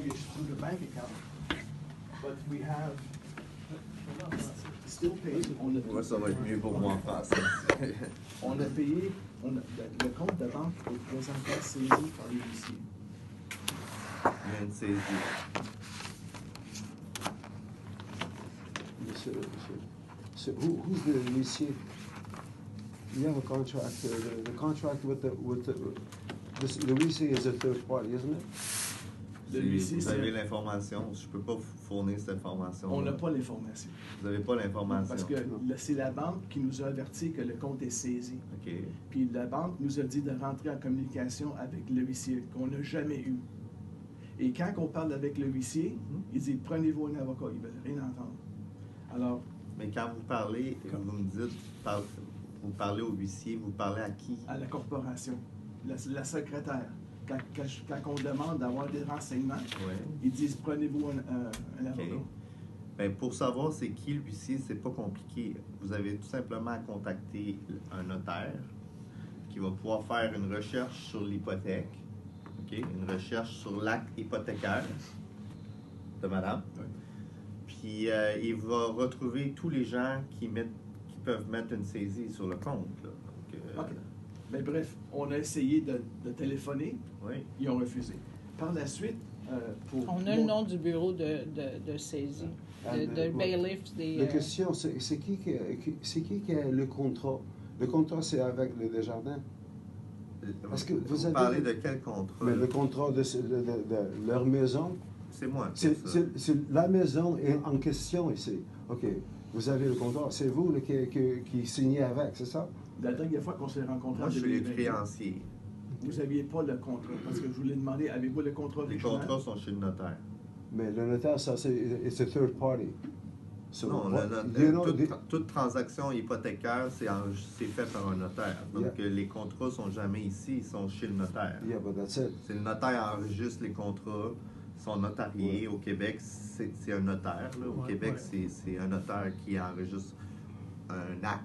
mortgage through the bank account, but we have still paid. Ouais, ça va être mieux pour moi en français. On a payé, le compte de banque est présentement saisi par les huissiers. Il y a une saisie. Who's the huissier? You have a contract. The contract with the huissier is a third party, isn't it? Le huissier, vous avez l'information. Je ne peux pas vous fournir cette information. On n'a pas l'information. Vous n'avez pas l'information. Parce que c'est la banque qui nous a averti que le compte est saisi. OK. Puis la banque nous a dit de rentrer en communication avec le huissier, qu'on n'a jamais eu. Et quand on parle avec le huissier, il dit prenez-vous un avocat, ils ne veulent rien entendre. Alors. Mais quand vous parlez, vous me dites, vous parlez au huissier, vous parlez à qui? À la corporation, la secrétaire. Quand on demande d'avoir des renseignements, ils disent prenez-vous un avocat. Okay. Bien, pour savoir c'est qui l'huissier, c'est pas compliqué. Vous avez tout simplement à contacter un notaire qui va pouvoir faire une recherche sur l'hypothèque, okay? Une recherche sur l'acte hypothécaire de madame. Oui. Puis il va retrouver tous les gens qui peuvent mettre une saisie sur le compte. Là. Donc, OK. Mais bref, on a essayé de téléphoner. Oui. Ils ont refusé. Par la suite, on a le nom du bureau de saisie, de bailiff. La question, c'est qui a le contrat? Le contrat, c'est avec le Desjardins. Est-ce que vous parlez de quel contrat? Mais le contrat de leur maison. C'est moi. C'est la maison est en question ici. OK. Vous avez le contrat. C'est vous qui signez avec, c'est ça? La dernière fois qu'on s'est rencontrés, moi, je suis le créancier. Vous n'aviez pas le contrat, parce que je vous l'ai demandé, avez-vous le contrat Les contrats sont chez le notaire. Mais le notaire, ça, c'est third party. So, non, toute transaction hypothécaire, c'est fait par un notaire. Donc, les contrats sont jamais ici, ils sont chez le notaire. Yeah, but that's it. C'est le notaire qui enregistre les contrats, sont notariés. Au Québec, c'est un notaire. Là. Au Québec, c'est un notaire qui enregistre un acte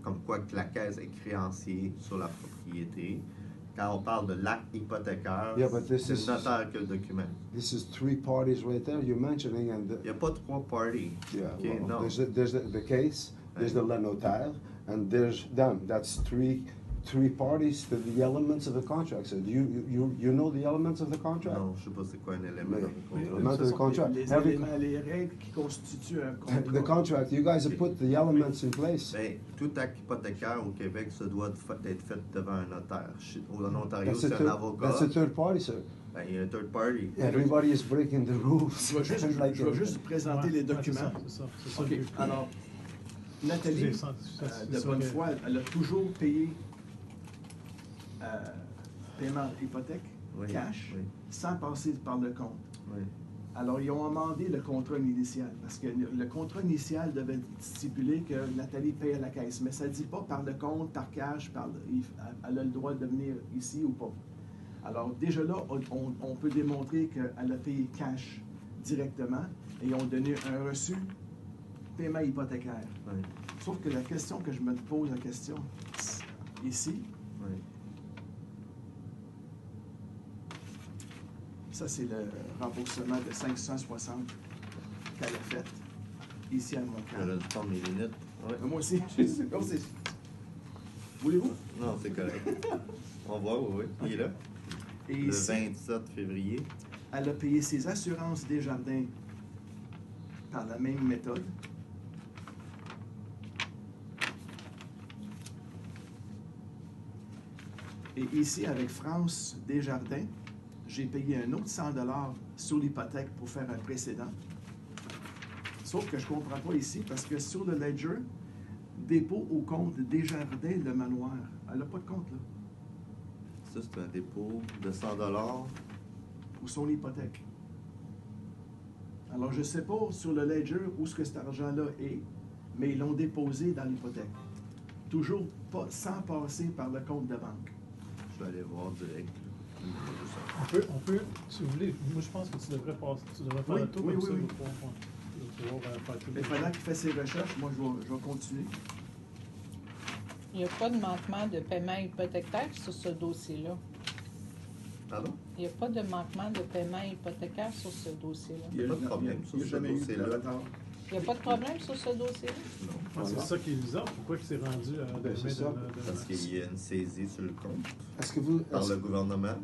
comme quoi que la caisse est créancier sur la propriété. Quand on parle de l'acte hypothécaire, c'est le notaire qui le document. This is three parties right there you're mentioning. Il n'y a pas trois parties. Yeah, Okay, well, no. There's the case, there's the notaire, and there's them. That's three parties to the elements of the contract. So do you know the elements of the contract? Non, je ne sais pas c'est quoi un élément of the contract. Les éléments, les règles qui constituent un contrat. The contract, you guys have put the elements in place. Bien, tout acte hypothécaire au Québec se doit être fait devant un notaire. En Ontario, c'est un avocat. That's a third party, sir. Ben, il y a un third party. Everybody is breaking the rules. Je vais juste présenter les documents. C'est ça. OK. Alors, Nathalie, de bonne foi, elle a toujours payé paiement hypothèque, cash, sans passer par le compte. Oui. Alors, ils ont amendé le contrat initial, parce que le contrat initial devait stipuler que Nathalie paye à la caisse, mais ça ne dit pas par le compte, par cash, elle a le droit de venir ici ou pas. Alors, déjà là, on peut démontrer qu'elle a payé cash directement et ils ont donné un reçu paiement hypothécaire. Oui. Sauf que la question que je me pose, ici, oui. Ça, c'est le remboursement de 560 qu'elle a fait ici à Montcalm. Elle a dû prendre mes lunettes. Ouais. Moi aussi. Voulez-vous? Non, c'est correct. On voit, oui. Il est là. Et le ici, 27 février. Elle a payé ses assurances Desjardins par la même méthode. Et ici, avec France Desjardins, j'ai payé un autre 100 $ sur l'hypothèque pour faire un précédent. Sauf que je ne comprends pas ici, parce que sur le ledger, dépôt au compte Desjardins, le manoir. Elle n'a pas de compte, là. Ça, c'est un dépôt de 100 $ pour son hypothèque. Alors, je ne sais pas sur le ledger où ce que cet argent-là est, mais ils l'ont déposé dans l'hypothèque. Toujours pas, sans passer par le compte de banque. Je vais aller voir direct. On peut, si vous voulez, moi je pense que tu devrais faire le tour comme ça. Mais pendant qu'il fait ses recherches, moi je vais continuer. Il n'y a pas de manquement de paiement hypothécaire sur ce dossier-là. Pardon? Il n'y a pas de manquement de paiement hypothécaire sur ce dossier-là. Il y a pas de problème il y a sur ce jamais eu de dossier-là. retard. Il n'y a pas de problème sur ce dossier-là? Non. C'est ça qui est bizarre. Pourquoi c'est rendu à Ben, c'est ça. Parce qu'il y a une saisie sur le compte Est-ce que vous... par le gouvernement.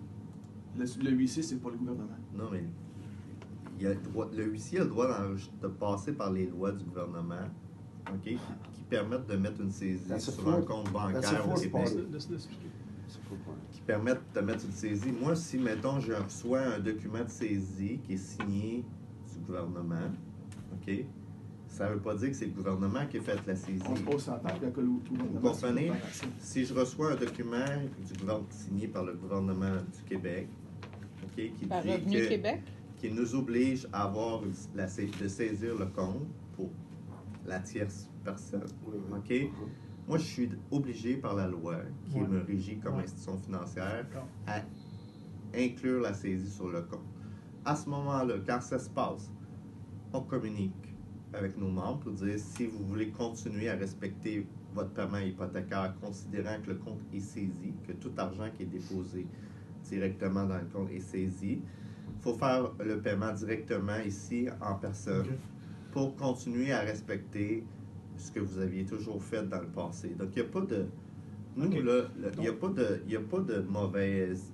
Le huissier, c'est pas le gouvernement. Non, mais le huissier a le droit de passer par les lois du gouvernement, OK, qui permettent de mettre une saisie That's a sur un fourth- compte that's a bancaire au fourth Québec. party. Laisse-le expliquer. Qui permettent de mettre une saisie. Moi, si, mettons, je reçois un document de saisie qui est signé du gouvernement, OK, ça ne veut pas dire que c'est le gouvernement qui a fait la saisie. On se pose sans table que le gouvernement. Vous comprenez? c'est pas facile. Si je reçois un document signé par le gouvernement du Québec, OK, qui Par dit Revenu Québec? qui nous oblige à avoir de saisir le compte pour la tierce personne, OK? Moi, je suis obligé par la loi qui Ouais. me régit comme Ouais. institution financière D'accord. à inclure la saisie sur le compte. À ce moment-là, quand ça se passe, on communique avec nos membres pour dire si vous voulez continuer à respecter votre paiement hypothécaire, considérant que le compte est saisi, que tout argent qui est déposé directement dans le compte est saisi, il faut faire le paiement directement ici en personne Ok. pour continuer à respecter ce que vous aviez toujours fait dans le passé. Donc, il n'y a pas de... Nous, Ok. là, il n'y a pas de mauvaise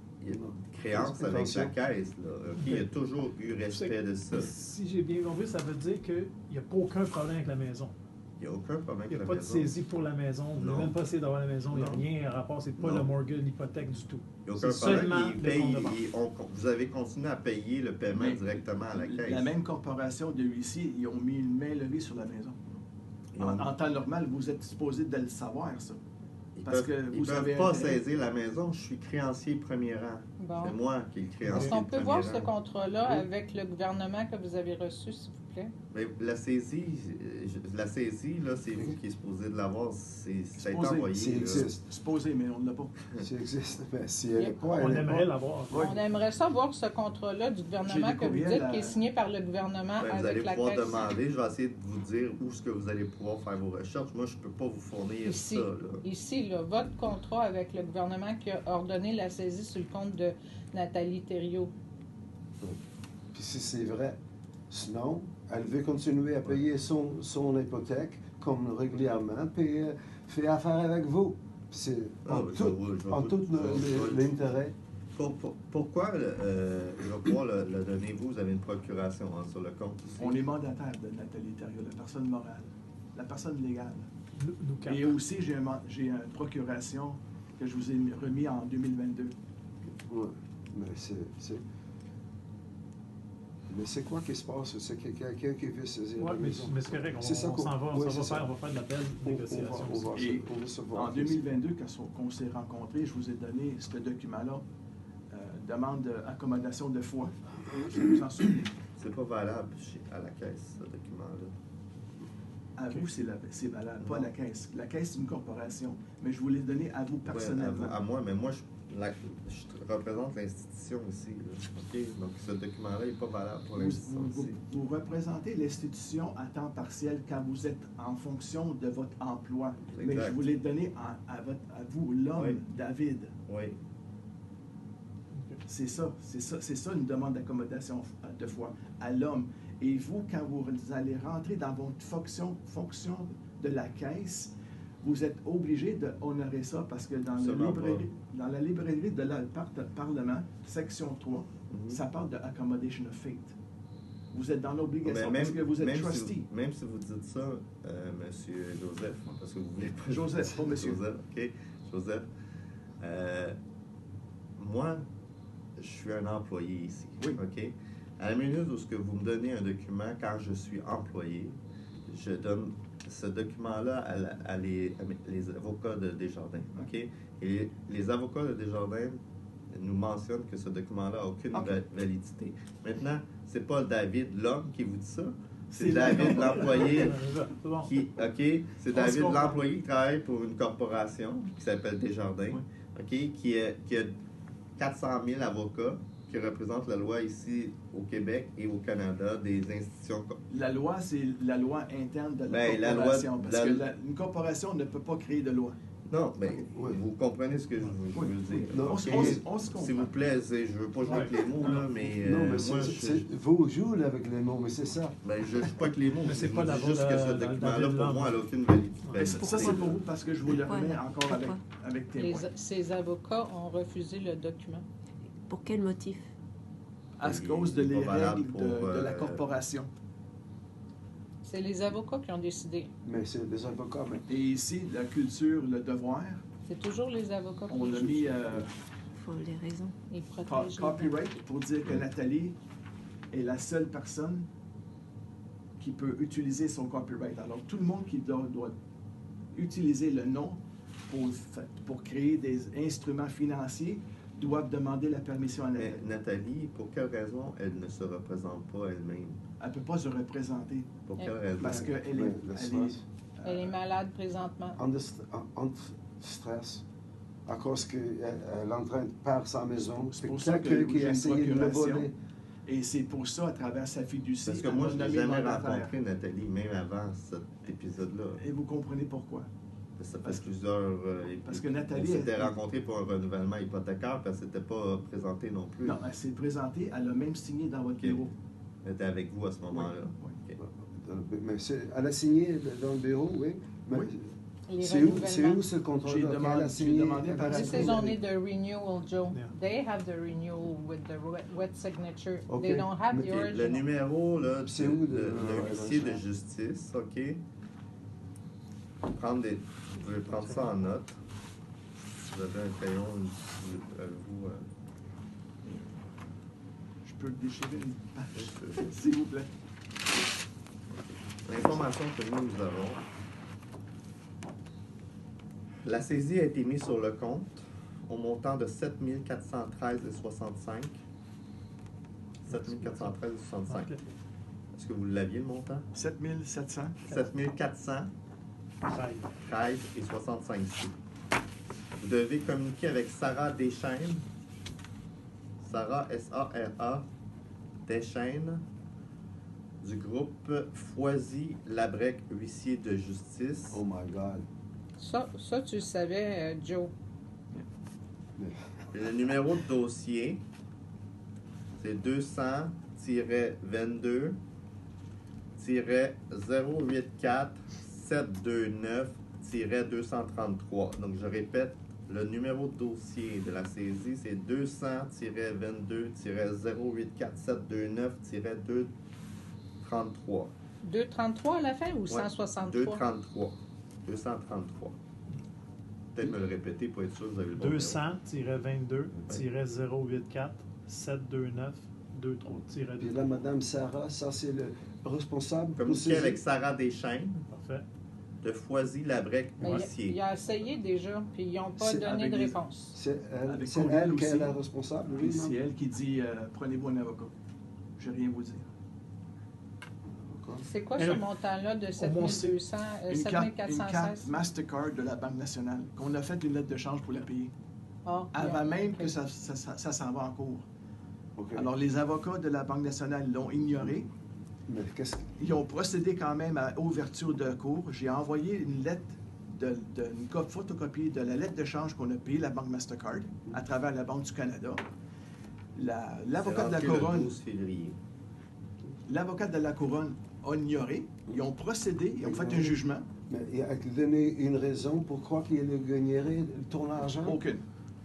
créance avec la caisse. Là, ok? Il y a toujours eu respect de ça. Si j'ai bien compris, ça veut dire qu'il n'y a aucun problème avec la maison. Il n'y a aucun problème Il n'y avec a la pas de maison. saisie pour la maison. Vous Non. n'avez même pas essayé d'avoir la maison. Il n'y a Non. rien à rapport. C'est pas Non. le mortgage, l'hypothèque du tout. Il n'y a aucun C'est problème. seulement Il le paye, compte de banque. vous avez continué à payer le paiement Mais directement à la caisse. La même corporation de huissiers, ils ont mis une main levée sur la maison. Ils ont- En temps normal, vous êtes supposé de le savoir, ça. Ils parce peuvent, que ils vous peuvent avez pas intérêt. saisir la maison. Je suis créancier premier rang. Bon. C'est moi qui est le créancier Est-ce qu'on de peut premier voir ce rang. contrat-là Oui. avec le gouvernement que vous avez reçu, s'il vous plaît? Mais la saisie, là, c'est vous qui êtes supposé de l'avoir. Ça a été Supposé. envoyé. S'il là. existe. Supposé, mais on ne l'a pas. S'il existe. Mais si elle n'est pas, On elle n'est aimerait pas. l'avoir. Oui. On aimerait savoir ce contrat-là du gouvernement J'ai des que vous courriels dites à- qui est signé par le gouvernement Ben, vous allez avec la pouvoir caisse. demander. Je vais essayer de vous dire où est-ce que vous allez pouvoir faire vos recherches. Moi, je ne peux pas vous fournir Ici, ça. Là. ici là, votre contrat avec le gouvernement qui a ordonné la saisie sur le compte de Nathalie Thériault. Puis si c'est vrai, sinon, elle veut continuer à payer son hypothèque comme régulièrement, puis fait affaire avec vous. Puis c'est Ah, en oui, tout, je vais en vous- tout je vais- l'intérêt. Pourquoi je vais pouvoir le donner, vous avez une procuration hein, sur le compte ici? On est mandataire de Nathalie Thériault, la personne morale, la personne légale. Nous quatre. Et aussi, j'ai une procuration que je vous ai remis en 2022. Ouais. Mais c'est quoi qui se passe? C'est que quelqu'un qui veut saisir Ouais, la mais maison. c'est correct. On C'est ça s'en qu'on- va, ouais, on c'est ça. va faire de la belle négociation. On va Et se voir. En 2022, qu'on s'est rencontrés, je vous ai donné ce document-là, demande d'accommodation de foi. Je vous en souviens. C'est pas valable à la caisse, ce document-là. À vous, c'est valable, pas à Non. la caisse. La caisse, c'est une corporation. Mais je vous l'ai donné à vous Ouais, personnellement. à moi, mais moi, je représente l'institution ici. Là. OK? Donc, ce document-là n'est pas valable pour l'institution ici. Vous représentez l'institution à temps partiel quand vous êtes en fonction de votre emploi. Mais Exact. je vous l'ai donné à vous, l'homme, Oui. David. Oui. C'est ça une demande d'accommodation de foi à l'homme. Et vous, quand vous allez rentrer dans votre fonction de la caisse, vous êtes obligé d'honorer ça parce que dans la librairie de la Parlement, section 3, Mhm. ça parle de accommodation of faith. Vous êtes dans l'obligation Mais parce que vous êtes même trustee. même si vous dites ça, Monsieur Joseph, parce que vous voulez pas... Joseph, pas monsieur. Joseph, OK. Joseph. Moi, je suis un employé ici. Oui. OK? À la minute où ce que vous me donnez un document quand je suis employé, je donne ce document-là à les avocats de Desjardins. OK? Et les avocats de Desjardins nous mentionnent que ce document-là n'a aucune OK. validité. Maintenant, c'est pas David l'homme qui vous dit ça. C'est C'est David l'employé C'est bon. qui, OK, c'est On David se comprend. l'employé qui travaille pour une corporation qui s'appelle Desjardins, OK, qui a 400 000 avocats qui représentent la loi ici au Québec et au Canada des institutions. La loi, c'est la loi interne de la Ben, la loi- corporation. Parce la- que une corporation ne peut pas créer de loi. Non, mais Oui. vous comprenez ce que je veux dire. Non, On Ok? se comprend. S'il vous plaît, je veux pas jouer avec les mots, là, mais Non, mais moi, vous jouez avec les mots, mais c'est ça. ben, je joue pas avec les mots. Mais c'est je pas vous dis d'abord juste que ce dans le document-là, David pour Lamb. moi, elle n'a aucune validité. Ouais. Ça, c'est pour vous, parce que je vous le remets Voilà. encore avec témoin. Ces avocats ont refusé le document. Pour quel motif? À cause de Il est les pas valable règles pour, de la corporation. C'est les avocats qui ont décidé. Mais c'est des avocats. Mais Et ici, la culture, le devoir, C'est toujours les avocats qui on a mis Il faut les raisons. ils protègent. les copyright pour dire que Nathalie est la seule personne qui peut utiliser son copyright. Alors, tout le monde qui doit utiliser le nom pour créer des instruments financiers doivent demander la permission à Mais Nathalie. Nathalie, pour quelle raison elle ne se représente pas elle-même? Elle ne peut pas se représenter Pour quelle raison? parce qu'elle Oui, est, le elle stress. Elle est malade présentement. en stress, à cause qu'elle est en train de perdre sa maison. C'est C'est pour ça que quelqu'un qui j'ai a une essayé de le procuration. voler. Et c'est pour ça, à travers sa fiducie, Parce que elle moi, m'a je n'ai nommé jamais mandataire. rencontré Nathalie, même avant cet épisode-là. Et vous comprenez pourquoi. Ça Parce fait que- plusieurs... parce que Nathalie, on s'était elle- rencontrés pour un renouvellement hypothécaire, parce qu'elle ne s'était pas présentée non plus. Non, elle s'est présentée, elle a même signé dans votre Ok. bureau. Elle était avec vous à ce moment-là. Oui, oui. Ok. Mais elle a signé dans le bureau, oui. Mais Oui. Les c'est où renouvellements. ce contrat J'ai qu'elle demandé- a j'ai signé? demandé par elle a This signé is avec- only the renewal, Joe. Yeah. They have the renewal with the wet signature. Ok. They don't have the Mais- Ok, original. le numéro là, C'est où de- de l'huissier de ouais, justice, OK? Vous pouvez prendre ça en note. Si vous avez un crayon, vous... Je peux déchirer une page, s'il vous plaît. L'information que nous avons. La saisie a été mise sur le compte au montant de 7 413,65. 7 413,65. Ok. Est-ce que vous l'aviez, le montant? 7700. 7 413 Travail. et 65 sous. Vous devez communiquer avec Sarah Deschaines. Sarah, S-A-R-A, Deschaines, du groupe Foisy-Labrec, huissier de justice. Oh my God. Ça, tu le savais, Joe. Le numéro de dossier, c'est 200-22-084-729-233. Donc, je répète, le numéro de dossier de la saisie, c'est 200-22-084-729-233. 233 à la fin ou Ouais, 163? 233. 233. Peut-être me le répéter pour être sûr que vous avez le bon numéro. 200-22-084-729-23. Puis là, Madame Sarah, ça c'est le responsable. pour Communiquer saisir. avec Sarah Deschaines Parfait. de Foisy-Labrec, Mais huissier. il a essayé déjà, puis ils n'ont pas C'est donné avec de des- réponse. C'est Avec c'est Colville elle qui est aussi. la responsable, Et oui, c'est non? elle qui dit prenez-vous un avocat. Je n'ai rien vous dire. C'est quoi Mais ce là, montant-là de moins, 7200, Une carte 7416? Mastercard de la Banque nationale, qu'on a fait une lettre de change pour la payer. Ah, Avant bien, même ok. que ça s'en va en cours. OK. Alors, les avocats de la Banque nationale l'ont ignoré. Mais qu'est-ce que... Ils ont procédé quand même à ouverture de cours. J'ai envoyé une lettre, une photocopie de la lettre de change qu'on a payée la Banque Mastercard à travers la Banque du Canada. L'avocat de la C'est rentré Couronne, le 12 février. l'avocat de la Couronne a ignoré. Ils ont procédé, ils ont fait un jugement. Mais il a donné une raison pourquoi qu'il gagnerait ton argent? Aucune.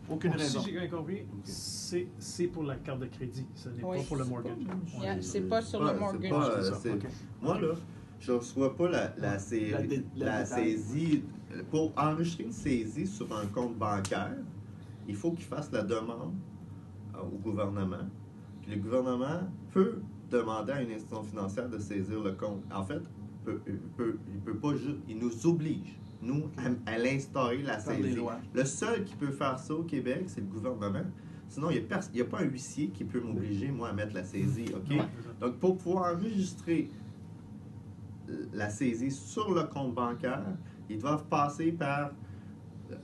Aucune Donc, raison. Si j'ai bien compris, c'est pour la carte de crédit, ce n'est Oui. pas pour le mortgage. Yeah, Ouais. c'est pas sur le c'est mortgage. pas, C'est ça, c'est- ok. Moi, là, je ne reçois pas la La détail. saisie. Pour enregistrer une saisie sur un compte bancaire, il faut qu'il fasse la demande au gouvernement. Puis le gouvernement peut demander à une institution financière de saisir le compte. En fait, il peut pas juste. Il nous oblige, nous, à l'instaurer la Par les saisie. lois. Le seul qui peut faire ça au Québec, c'est le gouvernement. Sinon, il n'y a pas un huissier qui peut m'obliger, moi, à mettre la saisie. OK? Ouais. Donc, pour pouvoir enregistrer la saisie sur le compte bancaire, ils doivent passer par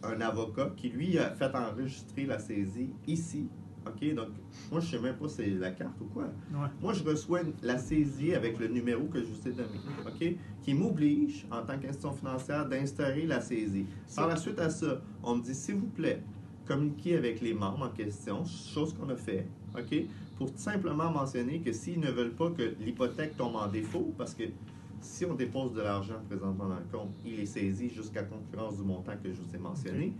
un avocat qui, lui, a fait enregistrer la saisie ici OK? Donc, moi, je ne sais même pas si c'est la carte ou quoi. Ouais. Moi, je reçois la saisie avec le numéro que je vous ai donné, OK? Qui m'oblige, en tant qu'institution financière, d'instaurer la saisie. Par la suite à ça, on me dit, s'il vous plaît, communiquez avec les membres en question, chose qu'on a fait, OK? Pour tout simplement mentionner que s'ils ne veulent pas que l'hypothèque tombe en défaut, parce que si on dépose de l'argent présentement dans le compte, il est saisi jusqu'à concurrence du montant que je vous ai mentionné.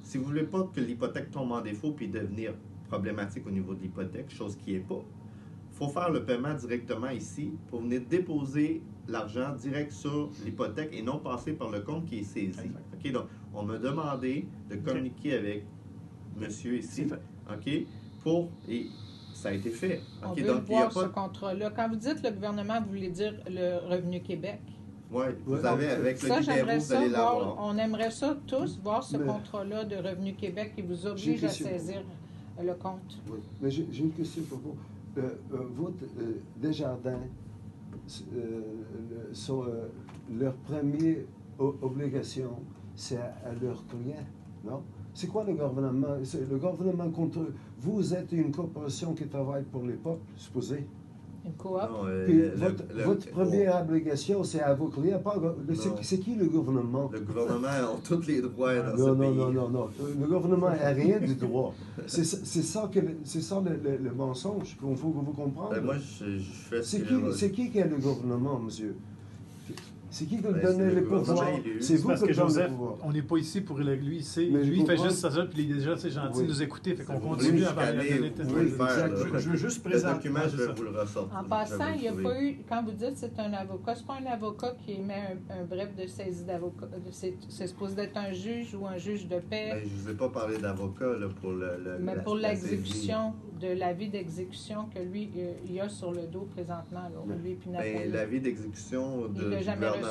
Si vous ne voulez pas que l'hypothèque tombe en défaut puis devenir problématique au niveau de l'hypothèque, chose qui n'est pas, il faut faire le paiement directement ici pour venir déposer l'argent direct sur l'hypothèque et non passer par le compte qui est saisi. OK? Donc, on m'a demandé de communiquer avec monsieur ici, OK? Et ça a été fait. On OK? veut Donc, il n'y a voir pas ce contrat-là. Quand vous dites le gouvernement, vous voulez dire le Revenu Québec? Oui, vous avez avec Ça, le j'aimerais numéro, vous ça allez voir. l'avoir. On aimerait ça tous, voir ce Mais- contrat-là de Revenu Québec qui vous J'ai une oblige à question. saisir le compte. Oui. Mais j'ai une question pour vous. Votre Desjardins, leur première obligation, c'est à leurs clients, non? C'est quoi le gouvernement? Le gouvernement contre... Vous êtes une corporation qui travaille pour les peuples, supposé. Une coop. Non, Puis votre première obligation, c'est à vos clients. Non. C'est qui le gouvernement? Le gouvernement a tous les droits dans ce Non, pays. non. Le gouvernement n'a rien du droit. C'est ça le mensonge qu'il faut que vous compreniez. Moi, je fais ce C'est qui a le gouvernement, monsieur? C'est qui qui Ben, donne c'est le les pouvoirs? gouvernement élu. C'est vous Parce qui que donnez le Joseph, pouvoir. on n'est pas ici pour lui. Mais Lui, je il fait comprends. juste ça, puis il est déjà assez gentil Oui. de nous écouter. Fait qu'on Vous continue voulez à parler. chicaner, vous pouvez le faire. exact. là. Je veux juste Le présenter. document, je vais vous le ressortir. En Je passant, vais il n'y a vous le pas trouver. eu, quand vous dites c'est un avocat, c'est pas un avocat qui émet un bref de saisie d'avocat. C'est supposé être un juge ou un juge de paix. Ben, je ne vous ai pas parlé d'avocat là, pour Mais pour la l'exécution, de l'avis d'exécution que lui, il a sur le dos présentement, là, lui et puis saisie. Nathalie. Ben, l'avis d'exécution Il du l'a jamais gouvernement,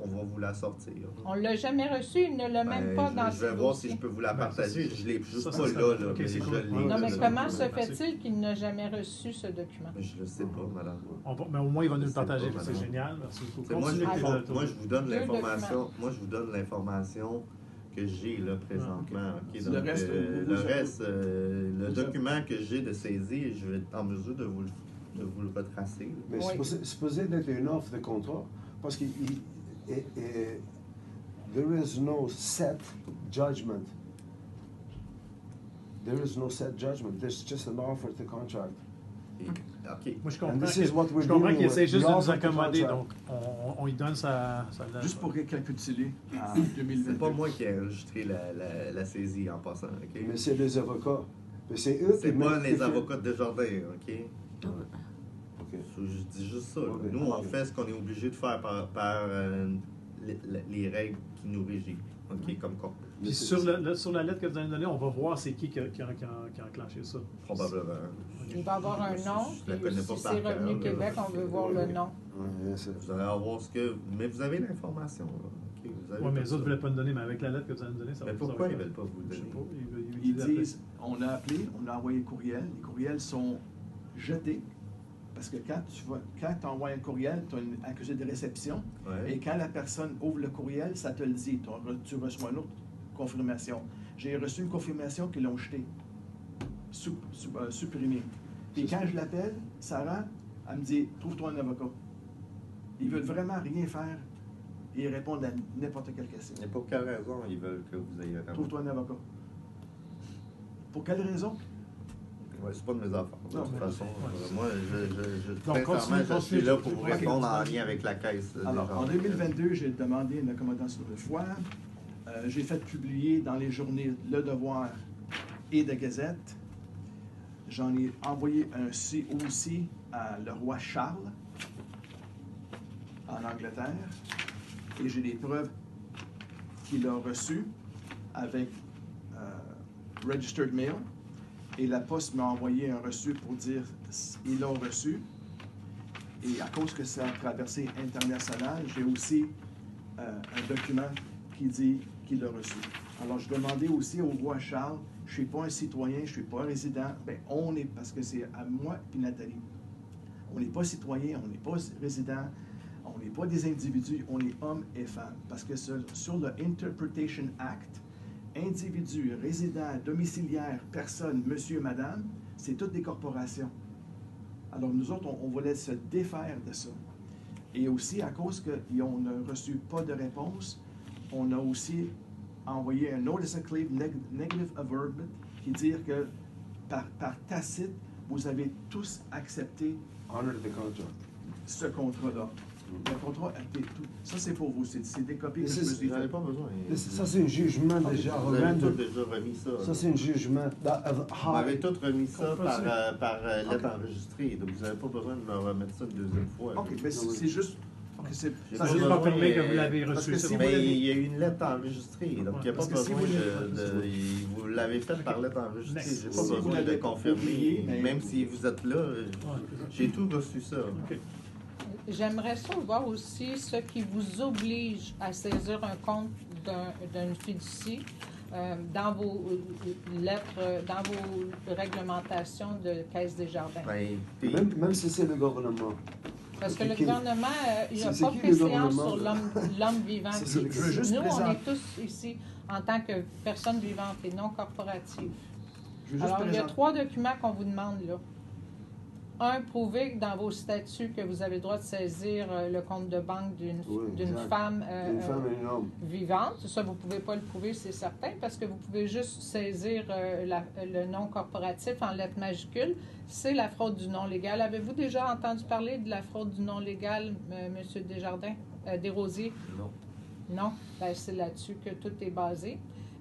on va vous la sortir. On ne l'a jamais reçu, il ne l'a même Ben, pas dans je ses vais voir dossiers. si je peux vous la Ben, partager. ça, Je ne l'ai juste ça, pas ça là, serait- là, ok, mais c'est je cool. l'ai. Non, Non, mais je comment l'ai. se fait-il qu'il n'a jamais reçu ce document? Je ne sais pas, madame. Mais au moins, il va nous Je le sais partager. pas, C'est madame. génial. Merci beaucoup. C'est moi, Continuez avec les autres. moi, je vous donne Deux l'information. documents. Moi, je vous donne l'information que j'ai là présentement. OK? Le Donc, reste, le reste, le document que j'ai de saisie, je vais être en mesure de vous le retracer. là. Mais Oui. c'est supposé d'être une offre de contrat, parce que there is no set judgment. There is no set judgment. There's just an offer to contract. Et- OK. Moi, je And comprends this is what we're je comprends dealing qu'il essaie with. juste The de nous offer to accommoder. contract. Donc, on lui donne sa Juste pour récapituler, en C'est 2022. pas moi qui ai enregistré la saisie en passant. OK? Mais c'est les avocats. Mais c'est eux C'est qui pas mettent- les avocats de Desjardins. OK? OK. Je dis juste ça. là. Ouais, Nous, mais- on fait ce qu'on est obligé de faire par les règles qui nous régissent. OK? Comme corps. Puis sur la lettre que vous allez nous donner, on va voir c'est qui a enclenché ça. Probablement. Il va avoir un nom, Je la puis connais pas si par c'est cœur, Revenu là. Québec, on veut voir le nom. Ouais, c'est- Vous allez avoir ce que. Mais vous avez l'information. là. OK? Vous avez Oui, mais tout les ça. autres ne voulaient pas nous donner, mais avec la lettre que vous allez nous donner, ça va Mais ça va pourquoi ils être- ne veulent pas vous le Je sais donner? pas. Ils d'appeler. disent, on a appelé, on a envoyé courriel, les courriels sont jetés. Parce que quand tu envoies un courriel, tu as une accusé de réception. Ouais. Et quand la personne ouvre le courriel, ça te le dit. Tu reçois une autre confirmation. J'ai reçu une confirmation qu'ils l'ont jeté, supprimé. Puis quand je l'appelle, Sarah, elle me dit, trouve-toi un avocat. Ils veulent vraiment rien faire. Et ils répondent à n'importe quelle question. Et pour quelle raison ils veulent que vous ayez un Trouve-toi un avocat. Pour quelle raison? Ouais, c'est pas de mes affaires. De Non, toute mais- façon, moi, Donc, sincèrement, je suis là pour vous continue. répondre en lien avec la caisse. Alors, en 2022, j'ai demandé une accommodation de foire. J'ai fait publier dans les journées Le Devoir et de Gazette. J'en ai envoyé un aussi à le roi Charles, en Angleterre. Et j'ai des preuves qu'il a reçues avec Registered Mail. Et la Poste m'a envoyé un reçu pour dire ils l'ont reçu. Et à cause que ça a traversé international, j'ai aussi un document qui dit qu'il l'a reçu. Alors, je demandais aussi au roi Charles, je ne suis pas un citoyen, je ne suis pas un résident. Bien, on est, parce que c'est à moi et Nathalie. On n'est pas citoyen, on n'est pas résident, on n'est pas des individus, on est hommes et femmes. Parce que sur le Interpretation Act, individus, résidents, domiciliaires, personnes, monsieur, madame, c'est toutes des corporations. Alors nous autres, on voulait se défaire de ça. Et aussi, à cause qu'on n'a reçu pas de réponse, on a aussi envoyé un notice of claim negative averment qui dit que par tacite, vous avez tous accepté Honor the contract. ce contrat-là. Le contrat a été tout. Ça, c'est pour vous. C'est des copies que je This vous ai J'en ai faites. pas besoin. Ça, c'est un jugement déjà Vous avez tout rendu. déjà remis ça. Ça, c'est un jugement. Vous m'avez tout remis ça par lettre Ok. enregistrée. Donc, vous n'avez pas besoin de me remettre ça une deuxième fois. OK, mais c'est juste... ok, c'est- J'ai Ça pas ne besoin, confirmer que vous mais- l'avez parce reçu. que c'est si bon. vous Mais l'avez- il y a une lettre enregistrée. Donc, il n'y a pas Parce que si besoin vous Vous l'avez fait par lettre enregistrée. Next. J'ai pas Si vous besoin de l'avez confirmer. oublié, mais- Même si vous êtes là, Ouais, c'est ça. j'ai tout reçu ça. OK. J'aimerais ça voir aussi ce qui vous oblige à saisir un compte d'une fiducie dans vos lettres, dans vos réglementations de Caisse des Jardins. Ben, écoutez, Même si c'est le gouvernement. Parce que c'est le qui? gouvernement, il n'a C'est pas qui le préséance gouvernement? sur l'homme vivant. C'est ça, Puis je veux juste nous, on présenter- est tous ici en tant que personnes vivantes et non corporatives. Je veux juste Alors, il y a présenter- 3 documents qu'on vous demande là. Un, prouver que dans vos statuts que vous avez le droit de saisir le compte de banque Oui, d'une exact. femme, Une femme et un homme. vivante. Ça, vous ne pouvez pas le prouver, c'est certain, parce que vous pouvez juste saisir le nom corporatif en lettres majuscules. C'est la fraude du nom légal. Avez-vous déjà entendu parler de la fraude du nom légal, M. Desjardins, Desrosiers? non. Non? Ben, c'est là-dessus que tout est basé.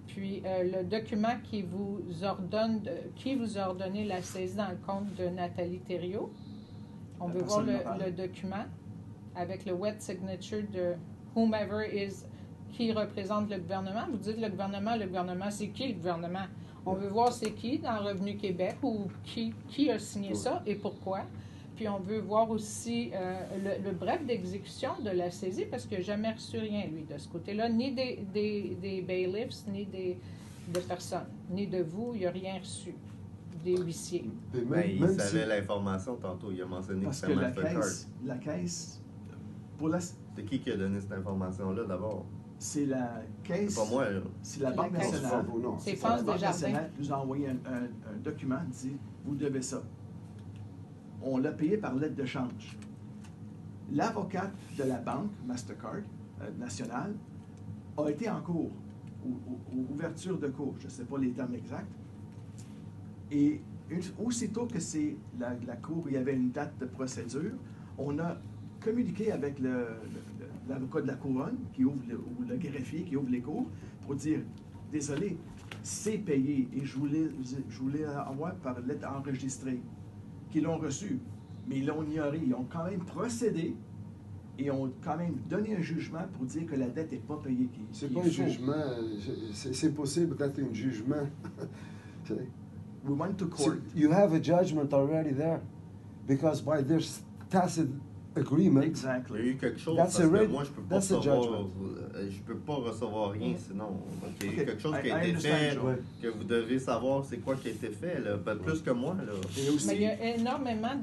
Puis, le document qui vous ordonne, qui vous a ordonné la saisie dans le compte de Nathalie Thériault. On La veut voir personne morale. le document avec le wet signature de whomever is qui représente le gouvernement. Vous dites le gouvernement, c'est qui le gouvernement? On veut voir c'est qui dans Revenu Québec ou qui a signé ça et pourquoi. Puis on veut voir aussi le bref d'exécution de la saisie parce qu'il n'a jamais reçu rien, lui, de ce côté-là, ni des bailiffs, ni de personnes, ni de vous, il n'a rien reçu, des huissiers. Et Ben, il même savait si- l'information tantôt. Il a mentionné que Parce c'était que Mastercard. la caisse, pour la, C'est qui a donné cette information-là d'abord? c'est la caisse, C'est pas moi, là. c'est la La Banque caisse. nationale. Non, C'est La France Banque Desjardins. nationale nous a envoyé un document qui dit vous devez ça. On l'a payé par lettre de change. L'avocate de la banque Mastercard nationale a été en cours, ou ouverture de cours, je ne sais pas les termes exacts. Et aussitôt que c'est la cour, il y avait une date de procédure, on a communiqué avec l'avocat de la couronne qui ouvre ou le greffier qui ouvre les cours pour dire désolé, c'est payé et je voulais avoir par lettre enregistrée qu'ils l'ont reçu, mais ils l'ont ignoré. Ils ont quand même procédé et ont quand même donné un jugement pour dire que la dette n'est pas payée. C'est pas un jugement. C'est possible d'être un jugement. C'est- We went to court. You have a judgment already there. Because by this tacit agreement, Il y a Exactly. eu quelque chose That's parce a que red- moi je peux pas that's a recevoir, judgment. je peux pas recevoir rien sinon. Donc, il y a eu Ok, quelque chose qui I a été understand, fait Joe. Ouais. que vous devez savoir c'est quoi qui a été fait là, pas plus que moi là. Et Mais aussi, il y a énormément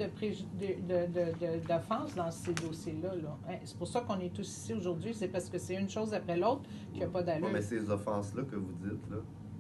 d'offenses dans ces dossiers-là. Là. Hein, c'est pour ça qu'on est tous ici aujourd'hui. C'est parce que c'est une chose après l'autre qui n'a pas d'allure. Ouais, mais ces offenses là que vous dites là,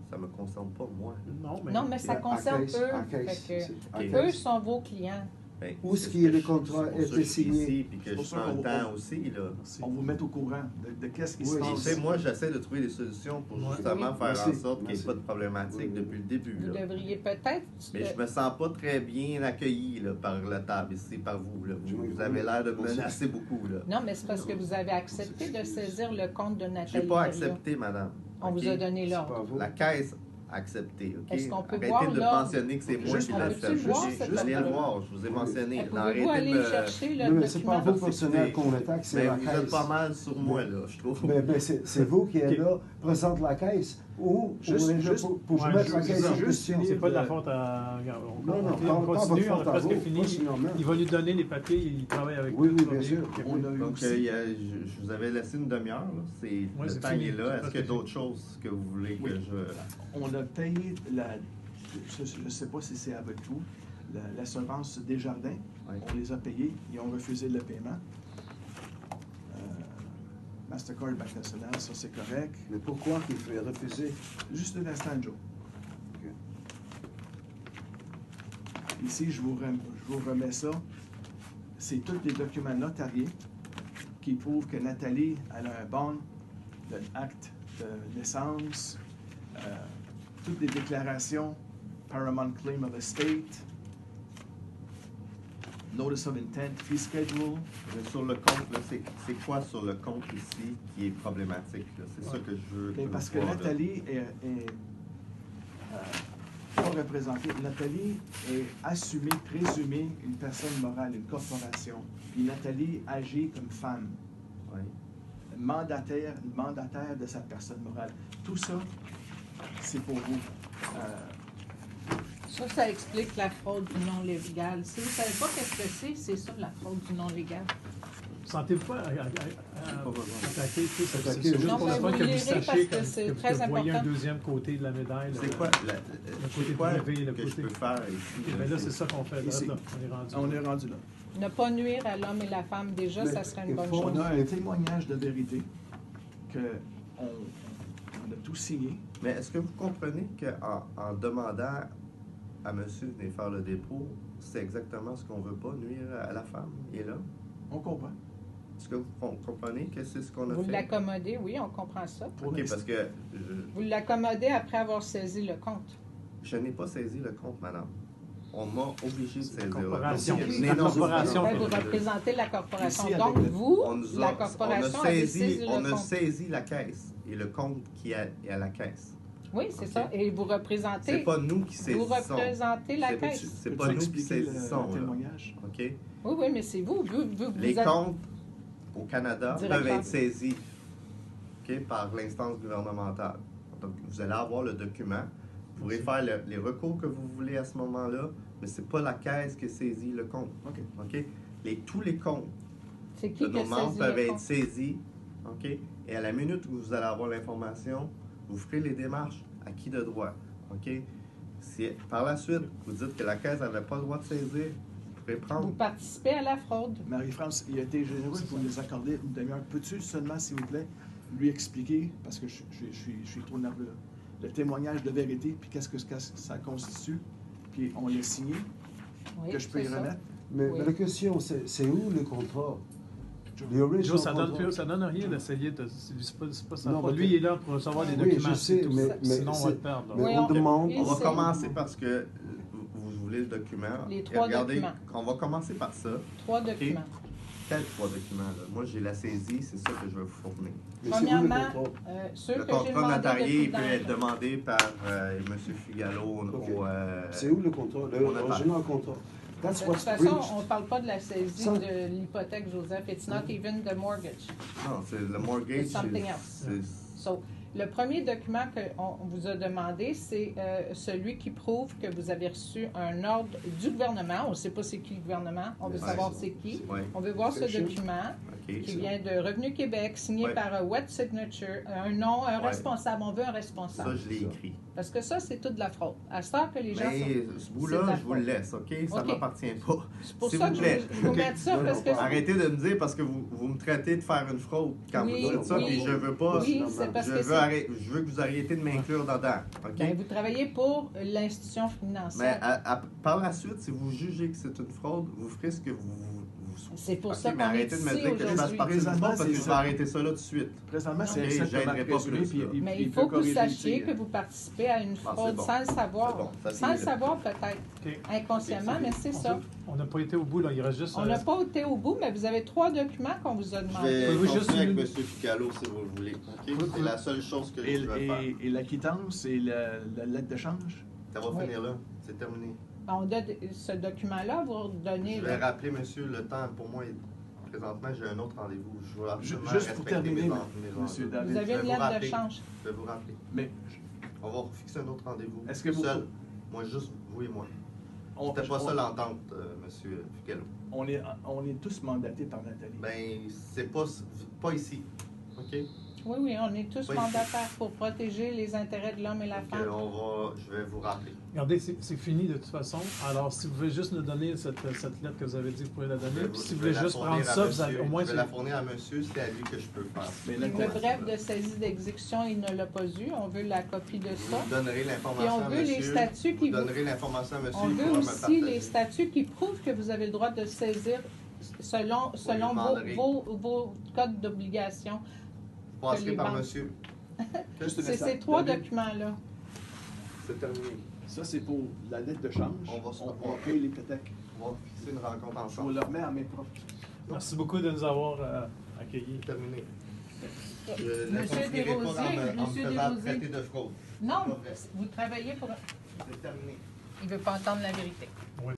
ça me concerne pas moi. Non, mais. Non, mais ça à concerne case, eux. à case, Fait que c'est- à Ok. case. eux sont vos clients. Ben, Où est-ce c'est que le je- contrat c'est pour a ça que été je suis signé? ici, puis que C'est je pour ça prends le qu'on- temps aussi là. on vous met au courant de qu'est-ce qui se Oui, Puis, passe. tu sais, moi, j'essaie de trouver des solutions pour Ouais. justement Oui. faire en Merci. sorte qu'il n'y ait Merci. pas de problématique Oui. depuis le début. Vous Là. devriez peut-être. Mais je me sens pas très bien accueilli là, par la table ici, par vous. Là. Je Vous, me- vous avez l'air de me Merci. menacer beaucoup. Là. Non, mais c'est parce que vous avez accepté de saisir le compte de J'ai Nathalie. pas Thériault. accepté, madame. On OK? vous a donné C'est l'ordre. pas vous. La caisse a accepté. OK? Est-ce qu'on peut Arrêtez voir de l'ordre? mentionner que c'est moi Juste, qui on l'ai peut-tu fait. le Je voir, vais cet aller le ordre-là? voir, je vous ai mentionné. Pouvez-vous Arrêtez aller de me... chercher le Non, mais c'est pas document? vous fonctionnaire Écoutez, qu'on attaque, c'est Mais la vous caisse. êtes pas mal sur moi, là, je trouve. Mais c'est vous qui êtes Ok. là, présente la caisse. Ou Juste- pour Ouais, mettre la juste- caisse en juste question. C'est pas de la faute à. Non, non, on pas continue, votre on a faute à presque vous, fini. personnellement. Il va lui donner les papiers, il travaille avec Oui, tout, oui, ça va bien bien. sûr. On a eu Donc, aussi. je vous avais laissé une demi-heure. Là. Le c'est temps fini. est là. C'est Est-ce presque qu'il y a fini. d'autres choses que vous voulez que Oui. je... On a payé je ne sais pas si c'est avec vous, l'assurance Desjardins. Oui. On les a payés, ils ont refusé le paiement. Mastercard, Banque nationale, ça c'est correct. Mais pourquoi qu'il fait refuser? Juste un instant, Joe. Ok. Ici, je vous remets ça. C'est tous les documents notariés qui prouvent que Nathalie elle a un bon, l'acte de naissance, toutes les déclarations, Paramount Claim of Estate, Notice of Intent, Fee Schedule. Mais sur le compte, là, c'est quoi sur le compte ici qui est problématique? C'est ça que je veux. Mais parce que voir, là. Nathalie est pas représentée. Nathalie est assumée, présumée une personne morale, une corporation. Puis Nathalie agit comme femme, Oui. mandataire de sa personne morale. Tout ça, c'est pour vous. Ça explique la fraude du non légal. Si vous ne savez pas qu'est-ce que c'est ça la fraude du non légal. Sentez-vous pas attaquer, Attaquer, c'est juste non, pour mais le fun vous que vous lirez sachiez parce que que c'est vous très voyez un important. deuxième côté de la médaille. C'est quoi, côté que privé, le je côté- peux faire ici? Ben là, c'est ça qu'on fait. Ici. Là, on est rendu. On est rendu là. Ne pas nuire à l'homme et la femme, déjà, Mais ça serait une il bonne faut- chose. On a un témoignage de vérité que on a tout signé. Mais est-ce que vous comprenez qu'en demandant à monsieur de venir faire le dépôt, c'est exactement ce qu'on veut pas, nuire à la femme et l'homme? On comprend. Est-ce que vous comprenez que c'est ce qu'on a Vous fait? l'accommodez, oui, on comprend ça. Pour OK, l'instant. parce que Vous l'accommodez après avoir saisi le compte. je n'ai pas saisi le compte, madame. On m'a obligé de C'est la saisir le compte. corporation. Mais La non, corporation. Ben, vous non, représentez la corporation. Ici, Donc, avec vous, on nous la a, corporation, on a avez saisi, saisi on le a compte. saisi la caisse et le compte qui est à la caisse. Oui, c'est OK. ça. Et vous C'est représentez, pas nous qui vous saisissons. représentez la C'est- caisse. C'est Peux-tu pas nous qui expliquer saisissons. le là. témoignage? OK? Oui, oui, mais c'est vous. Vous Les êtes- comptes au Canada Directeur. peuvent être saisis, OK, par l'instance gouvernementale. Donc, vous allez avoir le document. Vous pourrez faire les recours que vous voulez à ce moment-là, mais c'est pas la caisse qui saisit le compte. OK. OK? Tous les comptes C'est qui de qui nos a membres saisi peuvent le être compte? saisis. OK? Et à la minute où vous allez avoir l'information, vous ferez les démarches à qui de droit. OK? Si par la suite, vous dites que la caisse n'avait pas le droit de saisir, vous pourrez Vous prendre. participez à la fraude. Marie-France, il a été généreux pour nous accorder une demi-heure. Peux-tu seulement, s'il vous plaît, lui expliquer, parce que je suis trop nerveux là, le témoignage de vérité, puis qu'est-ce que ça constitue, puis on l'a signé, Oui, que je peux y c'est ça. remettre? Mais, Oui. mais la question, c'est où le contrat? Joe. The original Joe, ça contract. donne rien d'essayer de. C'est pas ça. Non, Lui, il est là pour recevoir des Oui, documents. je sais, c'est tout. mais Sinon, on va c'est- le perdre. là. mais Oui, on on- demande. il On va sait. commencer parce que vous voulez le document. Les Et 3 regardez, documents. on va commencer par ça. 3 documents. Quels 3 documents? Là? Moi, j'ai la saisie, c'est ça que je vais vous fournir. Mais c'est où le Premièrement, contrat? ceux Le que j'ai contrat demandé notarié, depuis il peut être dans- demandé par M. Figalo OK. au. C'est où le contrat? on a L'original contrat. That's De toute what's façon, breached. on ne parle pas de la saisie Ça- de l'hypothèque, Joseph. It's not even the mortgage. Non, c'est le mortgage. It's something else. c'est- So, le premier document qu'on vous a demandé, c'est celui qui prouve que vous avez reçu un ordre du gouvernement. On ne sait pas c'est qui le gouvernement. On veut Ouais. savoir c'est qui. Ouais, On veut voir ce Section. document OK. qui vient de Revenu Québec, signé Ouais. par un wet signature, un nom, un Ouais. responsable. On veut un Ça, responsable. je l'ai écrit. Parce que ça, c'est toute de la fraude. À ce temps que les gens sont... Mais ce c'est de bout-là, la je vous le fraude. laisse, OK? Ça OK. ne m'appartient pas. C'est pour S'il ça vous que plaît. je vous mets ça, Non, parce non, que... pas- Arrêtez de me dire parce que vous me traitez de faire une fraude quand Oui, vous dites ça, oui. puis je veux pas. Oui, c'est parce je que veux, c'est... je veux que vous arrêtez de m'inclure dedans, OK? Ben, vous travaillez pour l'institution Mais financière. par la suite, si vous jugez que c'est une fraude, vous ferez ce que vous C'est pour OK, ça mais qu'on est arrêtez de me ici dire que je fasse aujourd'hui. partie du Présentement, monde parce que c'est je vais ça. arrêter ça là tout de suite. Présentement, c'est OK, exactement j'aiderai pas présumé, plus, puis là. Mais il il peut faut que vous corriger sachiez ici. que vous participez à une Ah, fraude c'est bon. sans le savoir. C'est bon, ça, c'est Sans le bien. savoir peut-être, OK. inconsciemment, mais c'est ça. On n'a pas été au bout, là. Il reste juste. On n'a pas été au bout, mais vous avez 3 documents qu'on vous a Je demandé. vais Oui, juste continuer avec une- M. Figalo si vous le voulez. OK? C'est la seule chose que je vais faire. Et la quittance et la lettre de change? Ça va Oui. finir là. C'est terminé. On donne ce document-là, vous redonnez... Je vais rappeler, monsieur, le temps pour moi. Présentement, j'ai un autre rendez-vous. Je veux absolument Juste pour respecter terminer, mes monsieur rendez-vous. David. Vous avez je vais une vous lettre de rappeler. change. Je vais vous rappeler. Mais On va fixer un autre rendez-vous. Est-ce que vous- Seul. Moi, juste vous et moi. on, C'était pas on- ça l'entente, monsieur Figalo. on est tous mandatés par Nathalie. Ben, c'est pas ici. OK? Oui, oui, on est tous Oui. mandataires pour protéger les intérêts de l'homme et la Donc, femme. je vais vous rappeler. Regardez, c'est fini de toute façon. Alors, si vous voulez juste nous donner cette lettre que vous avez dit, vous pouvez la donner. Puis si vous voulez la juste fournir prendre à ça, vous monsieur. avez, au moins, Je vais la fournir à monsieur, c'est à lui que je peux le faire. Mais Le la- bref de saisie d'exécution, il ne l'a pas eu. On veut la copie de ça. Vous donnerez Et l'information on à veut monsieur. les statuts qui Vous donnerez l'information à monsieur. On il veut pourra me aussi partager. les statuts qui prouvent que vous avez le droit de saisir selon demanderai. vos codes d'obligation. Vous passerez les par banques. monsieur. Juste un C'est message. ces trois David, documents-là. C'est terminé. Ça, c'est pour la lettre de change. On va se on reprendre. paye l'hypothèque. On va fixer une rencontre Je ensemble. vous le remets à mes profs. Merci beaucoup de nous avoir accueillis. Terminé. Monsieur Desrosiers, Monsieur Desrosiers. traiter de fraude. Non, C'est pas vrai. vous travaillez pour... C'est terminé. Il ne veut pas entendre la vérité.